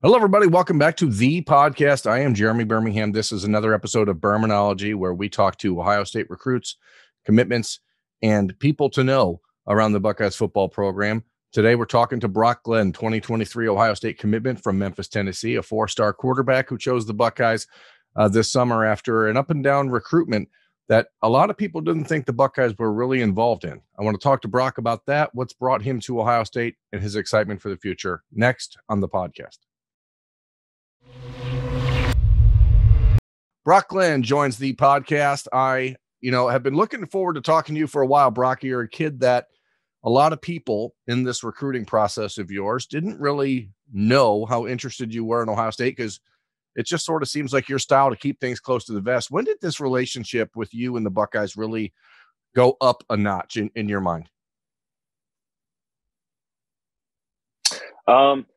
Hello, everybody. Welcome back to the podcast. I am Jeremy Birmingham. This is another episode of Birminology, where we talk to Ohio State recruits, commitments, and people to know around the Buckeyes football program. Today, we're talking to Brock Glenn, 2023 Ohio State commitment from Memphis, Tennessee, a four-star quarterback who chose the Buckeyes this summer after an up-and-down recruitment that a lot of people didn't think the Buckeyes were really involved in. I want to talk to Brock about that, what's brought him to Ohio State, and his excitement for the future, next on the podcast. Brock Glenn joins the podcast. I have been looking forward to talking to you for a while, Brock. You're a kid that a lot of people in this recruiting process of yours didn't really know how interested you were in Ohio State, because it just sort of seems like your style to keep things close to the vest. When did this relationship with you and the Buckeyes really go up a notch in your mind?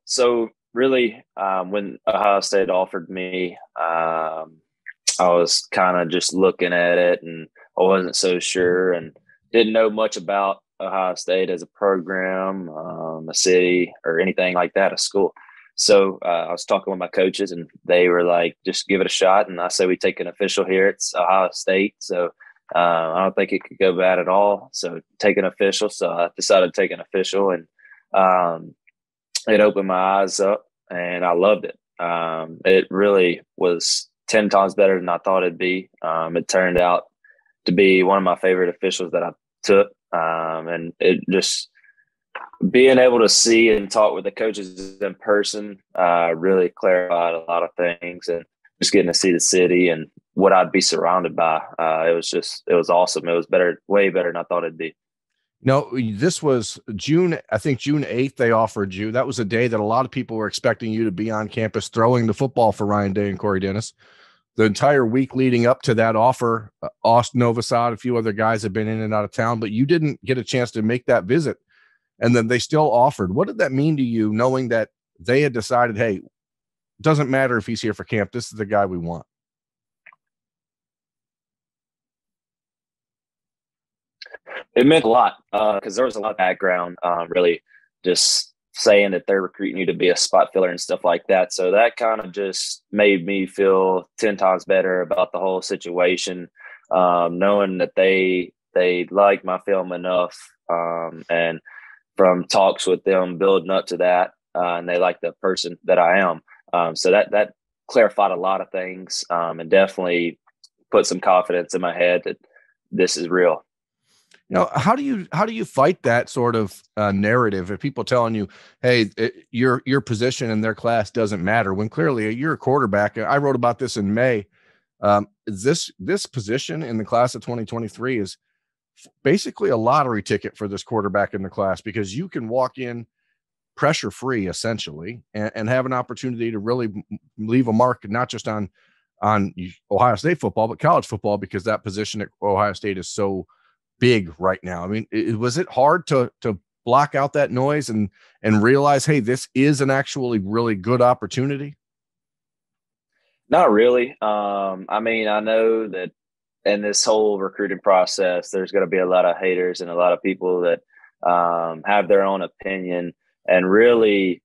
So really, when Ohio State offered me, I was kind of just looking at it, and I wasn't so sure and didn't know much about Ohio State as a program, a city, or anything like that, a school. So I was talking with my coaches, and they were like, just give it a shot. And I said, we take an official here. It's Ohio State. So I don't think it could go bad at all. So take an official. So I decided to take an official, and it opened my eyes up, and I loved it. It really was 10 times better than I thought it'd be. It turned out to be one of my favorite officials that I took. And it just being able to see and talk with the coaches in person really clarified a lot of things, and just getting to see the city and what I'd be surrounded by. It was awesome. It was better, way better than I thought it'd be. No, this was June 8th. They offered you. That was a day that a lot of people were expecting you to be on campus throwing the football for Ryan Day and Corey Dennis. The entire week leading up to that offer, Austin Novosad, a few other guys have been in and out of town, but you didn't get a chance to make that visit. And then they still offered. What did that mean to you, knowing that they had decided, hey, it doesn't matter if he's here for camp, this is the guy we want? It meant a lot because there was a lot of background, really just saying that they're recruiting you to be a spot filler and stuff like that. So that kind of just made me feel 10 times better about the whole situation, knowing that they like my film enough, and from talks with them building up to that, and they like the person that I am. So that clarified a lot of things, and definitely put some confidence in my head that this is real. How do you fight that sort of narrative if people telling you, hey, your position in their class doesn't matter, when clearly you're a quarterback? I wrote about this in May. This position in the class of 2023 is basically a lottery ticket for this quarterback in the class, because you can walk in pressure free essentially and have an opportunity to really leave a mark, not just on Ohio State football, but college football, because that position at Ohio State is so big right now. I mean, was it hard to block out that noise and realize, hey, this is an actually really good opportunity? Not really. I mean, I know that in this whole recruiting process, there's going to be a lot of haters and a lot of people that have their own opinion. And really,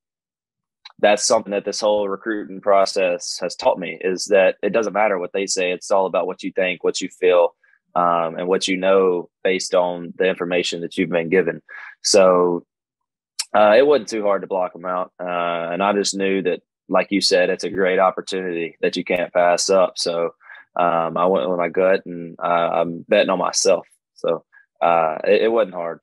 that's something that this whole recruiting process has taught me, is that it doesn't matter what they say. It's all about what you think, what you feel, and what you know based on the information that you've been given. So it wasn't too hard to block them out. And I just knew that, like you said, it's a great opportunity that you can't pass up. So I went with my gut, and I'm betting on myself. So it wasn't hard.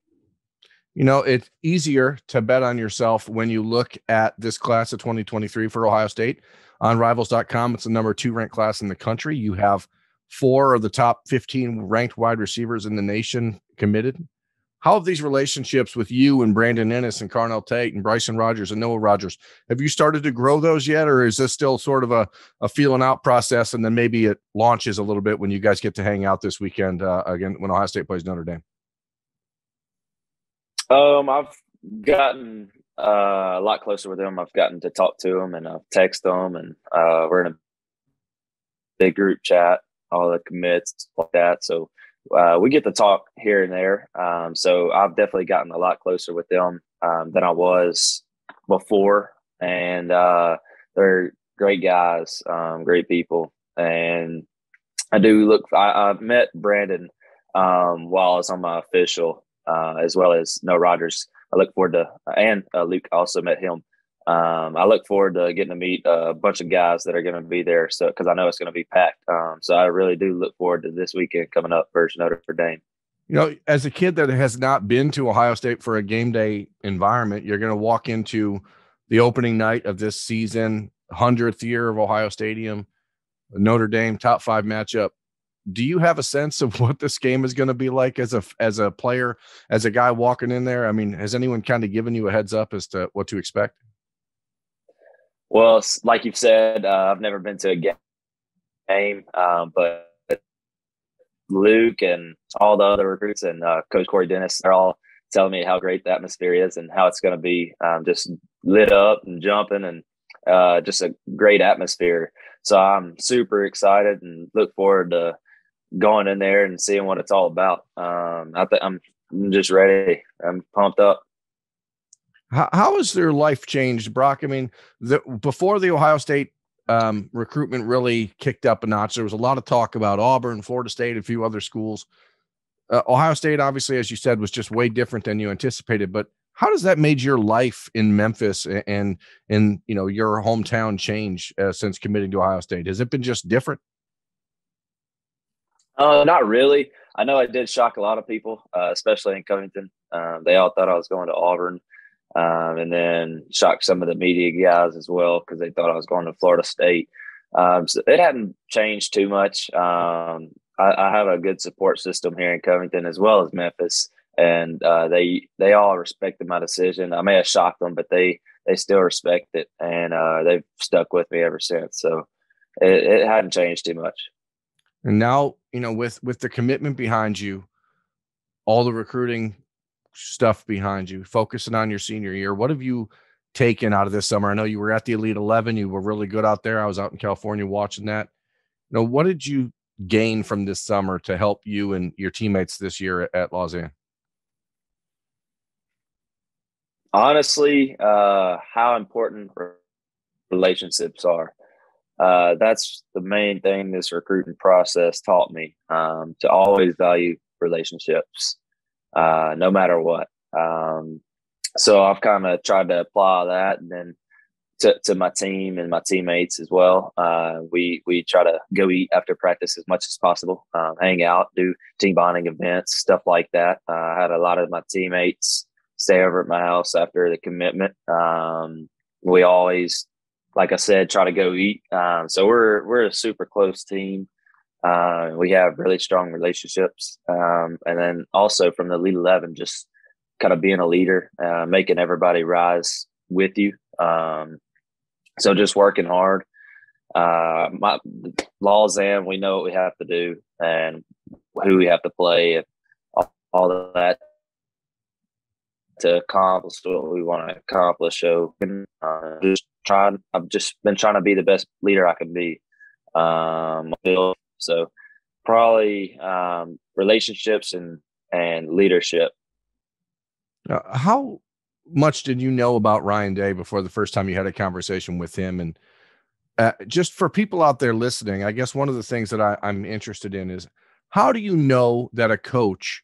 It's easier to bet on yourself when you look at this class of 2023 for Ohio State on rivals.com. It's the number 2 ranked class in the country. You have 4 of the top 15 ranked wide receivers in the nation committed. How have these relationships with you and Brandon Ennis and Carnell Tate and Bryson Rogers and Noah Rogers, have you started to grow those yet? Or is this still sort of a feeling out process, and then maybe it launches a little bit when you guys get to hang out this weekend again when Ohio State plays Notre Dame? I've gotten a lot closer with them. I've gotten to talk to them, and I've texted them, and we're in a big group chat, all the commits, like that. So we get to talk here and there. So I've definitely gotten a lot closer with them than I was before. And they're great guys, great people. And I met Brandon while I was on my official, as well as No Rogers. I look forward to, and Luke also met him. I look forward to getting to meet a bunch of guys that are going to be there. So, because I know it's going to be packed. So I really do look forward to this weekend coming up versus Notre Dame. You know, as a kid that has not been to Ohio State for a game day environment, you're going to walk into the opening night of this season, 100th year of Ohio Stadium, Notre Dame top 5 matchup. Do you have a sense of what this game is going to be like as a player, as a guy walking in there? I mean, has anyone kind of given you a heads up as to what to expect? Well, like you've said, I've never been to a game, but Luke and all the other recruits and Coach Corey Dennis are all telling me how great the atmosphere is and how it's going to be just lit up and jumping and just a great atmosphere. So I'm super excited and look forward to going in there and seeing what it's all about. I'm just ready. I'm pumped up. How has their life changed, Brock? I mean, before the Ohio State recruitment really kicked up a notch, there was a lot of talk about Auburn, Florida State, a few other schools. Ohio State, obviously, as you said, was just way different than you anticipated. But how does that made your life in Memphis and in your hometown change since committing to Ohio State? Has it been just different? Not really. I know I did shock a lot of people, especially in Covington. They all thought I was going to Auburn. And then shocked some of the media guys as well because they thought I was going to Florida State. So it hadn't changed too much. I have a good support system here in Covington as well as Memphis, and they all respected my decision. I may have shocked them, but they still respect it, and they've stuck with me ever since. So it hadn't changed too much. And now, with the commitment behind you, all the recruiting stuff behind you, focusing on your senior year, what have you taken out of this summer? I know you were at the Elite 11. You were really good out there. I was out in California watching that. What did you gain from this summer to help you and your teammates this year at Lausanne? Honestly, how important relationships are. That's the main thing this recruiting process taught me, to always value relationships. No matter what. So I've kind of tried to apply that, and then to my team and my teammates as well. We try to go eat after practice as much as possible, hang out, do team bonding events, stuff like that. I had a lot of my teammates stay over at my house after the commitment. We always, like I said, try to go eat. So we're a super close team. We have really strong relationships. And then also from the Elite 11, just kind of being a leader, making everybody rise with you. So just working hard. My Lausanne, we know what we have to do and who we have to play and all of that to accomplish what we want to accomplish. So I've just been trying to be the best leader I can be. So probably relationships and leadership. How much did you know about Ryan Day before the first time you had a conversation with him? And just for people out there listening, I guess one of the things that I'm interested in is, how do you know that a coach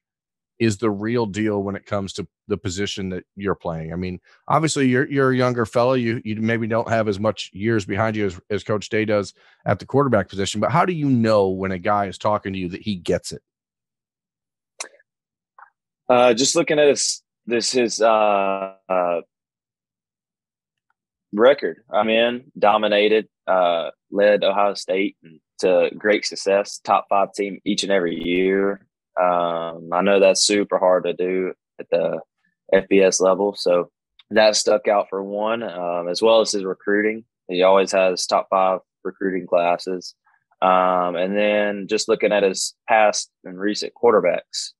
is the real deal when it comes to the position that you're playing? I mean, obviously you're a younger fellow. You maybe don't have as much years behind you as Coach Day does at the quarterback position, but how do you know when a guy is talking to you that he gets it? Just looking at his record. I mean, dominated, led Ohio State to great success, top 5 team each and every year. I know that's super hard to do at the FBS level. So that stuck out for one, as well as his recruiting. He always has top 5 recruiting classes. And then just looking at his past and recent quarterbacks,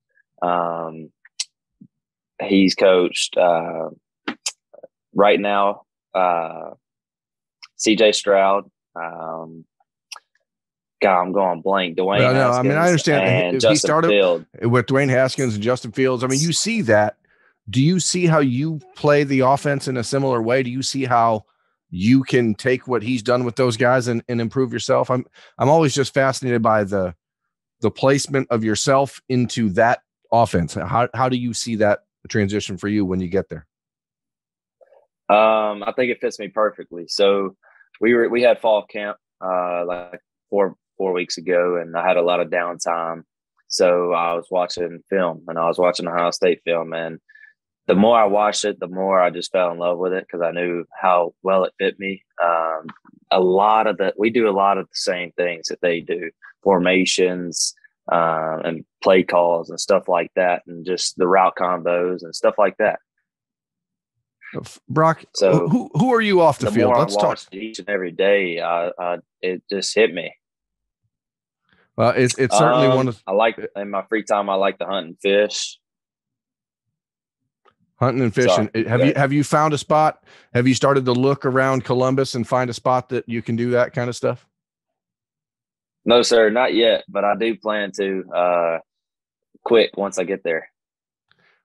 he's coached right now, CJ Stroud, God, I'm going blank. Dwayne Haskins. I mean, I understand. He started Fields with Dwayne Haskins and Justin Fields. I mean, you see that. Do you see how you play the offense in a similar way? Do you see how you can take what he's done with those guys and improve yourself? I'm always just fascinated by the placement of yourself into that offense. How do you see that transition for you when you get there? I think it fits me perfectly. So we had fall camp like four weeks ago, and I had a lot of downtime. So I was watching film, and I was watching Ohio State film, and the more I watched it, the more I just fell in love with it because I knew how well it fit me. We do a lot of the same things that they do, formations and play calls and stuff like that, and just the route combos and stuff like that. Brock, so who are you off the field? Let's talk. Each and every day, it just hit me. Well, it's certainly one of. I like in my free time. I like to hunt and fish. Hunting and fishing. Sorry, have you found a spot? Have you started to look around Columbus and find a spot that you can do that kind of stuff? No, sir, not yet. But I do plan to quit once I get there.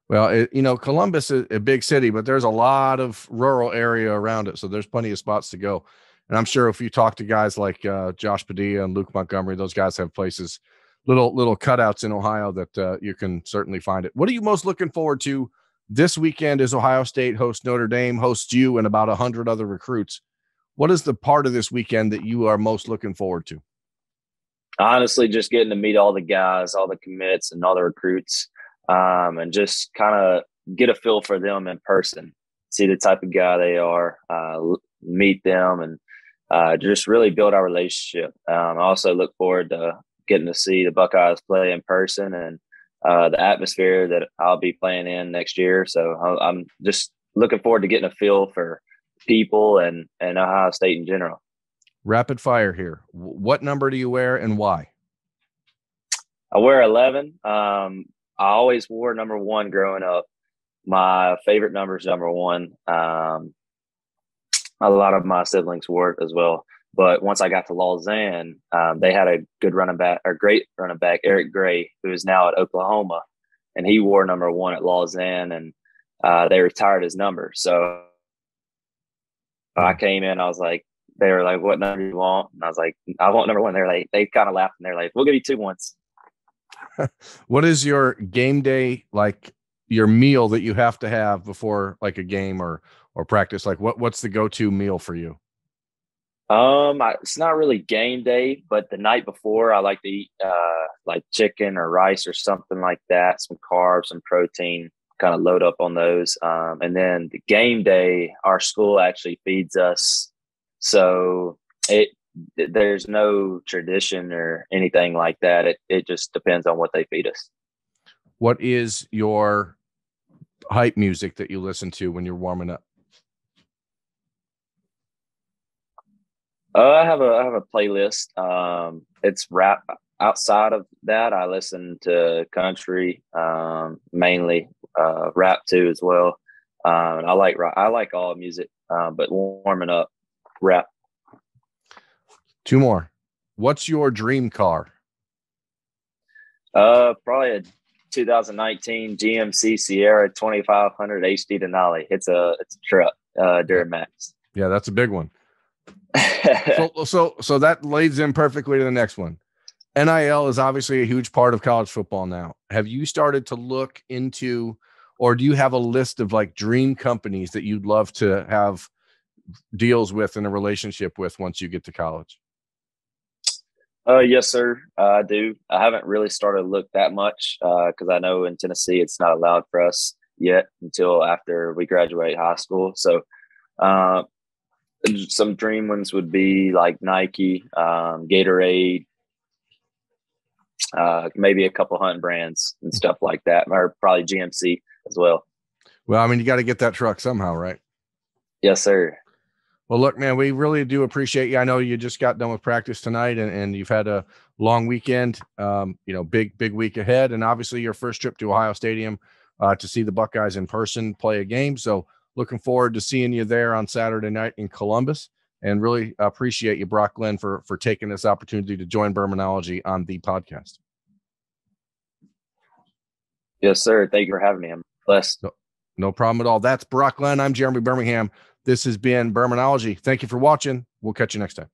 Well, Columbus is a big city, but there's a lot of rural area around it, so there's plenty of spots to go. And I'm sure if you talk to guys like Josh Padilla and Luke Montgomery, those guys have places, little cutouts in Ohio that you can certainly find it. What are you most looking forward to this weekend as Ohio State hosts Notre Dame, hosts you and about 100 other recruits? What is the part of this weekend that you are most looking forward to? Honestly, just getting to meet all the guys, all the commits and all the recruits, and just kind of get a feel for them in person, see the type of guy they are, meet them, and just really build our relationship. I also look forward to getting to see the Buckeyes play in person and the atmosphere that I'll be playing in next year. So I'm just looking forward to getting a feel for people and Ohio State in general. Rapid fire here. What number do you wear and why? I wear 11. I always wore number 1 growing up. My favorite number is number 1. A lot of my siblings wore it as well. But once I got to Lausanne, they had a good running back, or great running back, Eric Gray, who is now at Oklahoma, and he wore number 1 at Lausanne, and they retired his number. So I came in, they were like, "What number do you want?" And I was like, "I want number 1." They kind of laughed, and they're like, "We'll give you 2 once." What is your game day, like your meal that you have to have before like a game or practice? Like what's the go-to meal for you? It's not really game day, but the night before I like to eat like chicken or rice or something like that, some carbs, some protein, kind of load up on those. And then the game day, our school actually feeds us. So there's no tradition or anything like that. It just depends on what they feed us. What is your hype music that you listen to when you're warming up? I have a playlist. It's rap. Outside of that, I listen to country, mainly rap too as well. And I like all music, but warming up, rap. 2 more. What's your dream car? Probably a 2019 GMC Sierra 2500 HD Denali. It's a truck, Duramax. Yeah, that's a big one. So that leads in perfectly to the next one. NIL is obviously a huge part of college football now. Have you started to look into, or do you have a list of like dream companies that you'd love to have deals with in a relationship with once you get to college? Yes, sir. I do. I haven't really started to look that much because I know in Tennessee it's not allowed for us yet until after we graduate high school. So some dream ones would be like Nike, Gatorade, maybe a couple hunting brands and stuff like that, or probably GMC as well. Well, I mean, you got to get that truck somehow, right? Yes, sir. Well, look, man, we really do appreciate you. I know you just got done with practice tonight and you've had a long weekend, big week ahead. And obviously your first trip to Ohio Stadium to see the Buckeyes in person play a game. So looking forward to seeing you there on Saturday night in Columbus, and really appreciate you, Brock Glenn, for taking this opportunity to join Birminology on the podcast. Yes, sir. Thank you for having me. I'm blessed. No problem at all. That's Brock Glenn. I'm Jeremy Birmingham. This has been Birminology. Thank you for watching. We'll catch you next time.